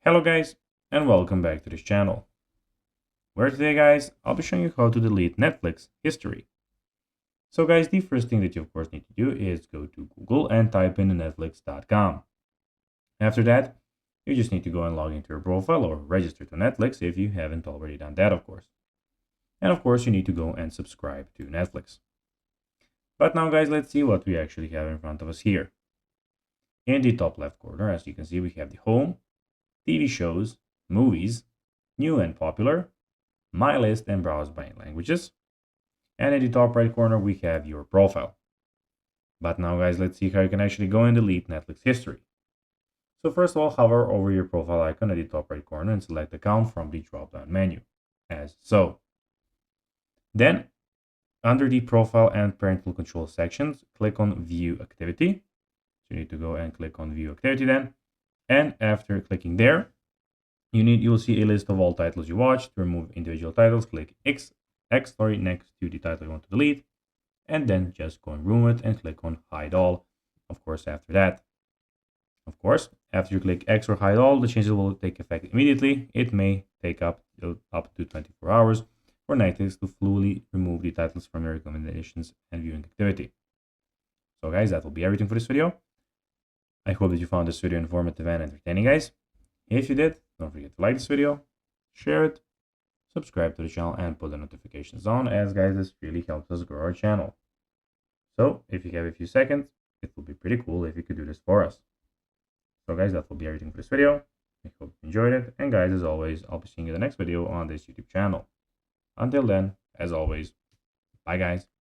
Hello guys, and welcome back to this channel, where today guys, I'll be showing you how to delete Netflix history. So guys, the first thing that you of course need to do is go to Google and type in netflix.com. After that, you just need to go and log into your profile or register to Netflix if you haven't already done that of course. And of course you need to go and subscribe to Netflix. But now guys, let's see what we actually have in front of us here. In the top left corner, as you can see, we have the home, TV shows, movies, new and popular, my list and browse by languages. And in the top right corner, we have your profile. But now guys, let's see how you can actually go and delete Netflix history. So first of all, hover over your profile icon at the top right corner and select account from the drop down menu, as so. Then, under the profile and parental control sections, click on view activity. So you need to go and click on view activity then. And after clicking there, you'll see a list of all titles you watched. To remove individual titles, click X next to the title you want to delete, and then just go and remove it and click on hide all. Of course, after that, of course, after you click X or hide all, the changes will take effect immediately. It may take up to 24 hours for Netflix to fully remove the titles from your recommendations and viewing activity. So guys, that will be everything for this video. I hope that you found this video informative and entertaining, guys. If you did, don't forget to like this video, share it, subscribe to the channel, and put the notifications on, as guys, this really helps us grow our channel. So if you have a few seconds, it would be pretty cool if you could do this for us. So guys, that will be everything for this video. I hope you enjoyed it, and guys, as always, I'll be seeing you in the next video on this YouTube channel. Until then, as always, bye guys.